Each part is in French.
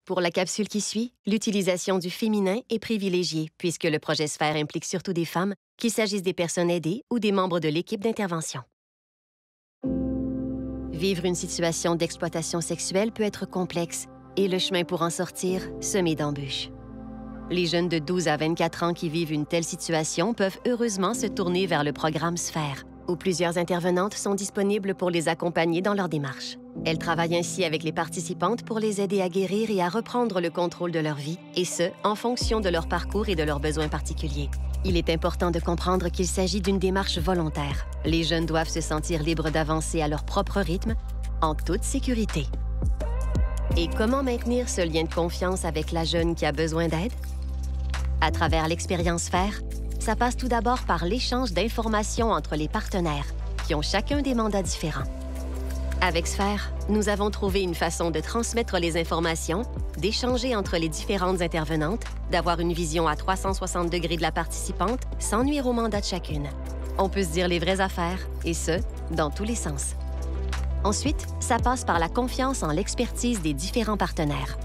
Pour la capsule qui suit, l'utilisation du féminin est privilégiée puisque le projet Sphère implique surtout des femmes, qu'il s'agisse des personnes aidées ou des membres de l'équipe d'intervention. Vivre une situation d'exploitation sexuelle peut être complexe et le chemin pour en sortir semé d'embûches. Les jeunes de 12 à 24 ans qui vivent une telle situation peuvent heureusement se tourner vers le programme Sphère, où plusieurs intervenantes sont disponibles pour les accompagner dans leur démarche. Elles travaillent ainsi avec les participantes pour les aider à guérir et à reprendre le contrôle de leur vie, et ce, en fonction de leur parcours et de leurs besoins particuliers. Il est important de comprendre qu'il s'agit d'une démarche volontaire. Les jeunes doivent se sentir libres d'avancer à leur propre rythme, en toute sécurité. Et comment maintenir ce lien de confiance avec la jeune qui a besoin d'aide? À travers l'expérience Sphère, ça passe tout d'abord par l'échange d'informations entre les partenaires, qui ont chacun des mandats différents. Avec Sphère, nous avons trouvé une façon de transmettre les informations, d'échanger entre les différentes intervenantes, d'avoir une vision à 360 degrés de la participante sans nuire au mandat de chacune. On peut se dire les vraies affaires, et ce, dans tous les sens. Ensuite, ça passe par la confiance en l'expertise des différents partenaires.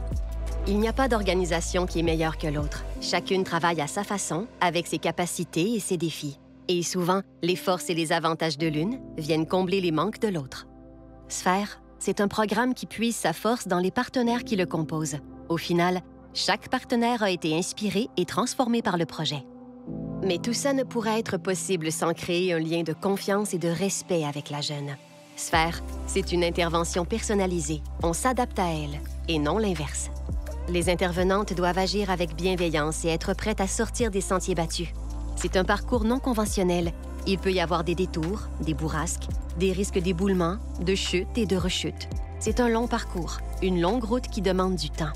Il n'y a pas d'organisation qui est meilleure que l'autre. Chacune travaille à sa façon, avec ses capacités et ses défis. Et souvent, les forces et les avantages de l'une viennent combler les manques de l'autre. Sphère, c'est un programme qui puise sa force dans les partenaires qui le composent. Au final, chaque partenaire a été inspiré et transformé par le projet. Mais tout ça ne pourrait être possible sans créer un lien de confiance et de respect avec la jeune. Sphère, c'est une intervention personnalisée. On s'adapte à elle, et non l'inverse. Les intervenantes doivent agir avec bienveillance et être prêtes à sortir des sentiers battus. C'est un parcours non conventionnel. Il peut y avoir des détours, des bourrasques, des risques d'éboulement, de chutes et de rechutes. C'est un long parcours, une longue route qui demande du temps.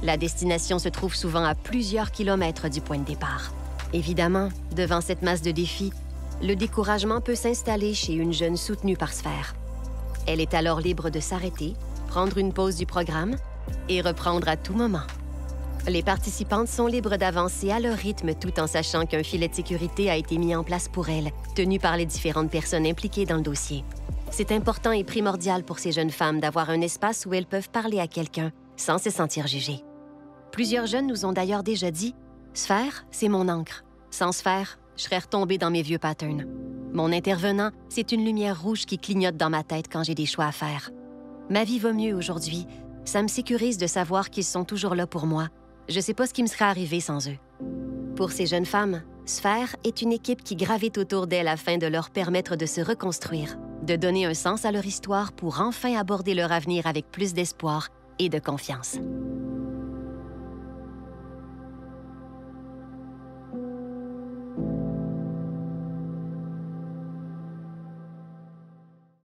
La destination se trouve souvent à plusieurs kilomètres du point de départ. Évidemment, devant cette masse de défis, le découragement peut s'installer chez une jeune soutenue par Sphère. Elle est alors libre de s'arrêter, prendre une pause du programme et reprendre à tout moment. Les participantes sont libres d'avancer à leur rythme tout en sachant qu'un filet de sécurité a été mis en place pour elles, tenu par les différentes personnes impliquées dans le dossier. C'est important et primordial pour ces jeunes femmes d'avoir un espace où elles peuvent parler à quelqu'un sans se sentir jugées. Plusieurs jeunes nous ont d'ailleurs déjà dit « Sphère, c'est mon encre. Sans Sphère, je serais retombée dans mes vieux patterns. Mon intervenant, c'est une lumière rouge qui clignote dans ma tête quand j'ai des choix à faire. Ma vie va mieux aujourd'hui. Ça me sécurise de savoir qu'ils sont toujours là pour moi. Je ne sais pas ce qui me serait arrivé sans eux. » Pour ces jeunes femmes, Sphère est une équipe qui gravite autour d'elles afin de leur permettre de se reconstruire, de donner un sens à leur histoire pour enfin aborder leur avenir avec plus d'espoir et de confiance.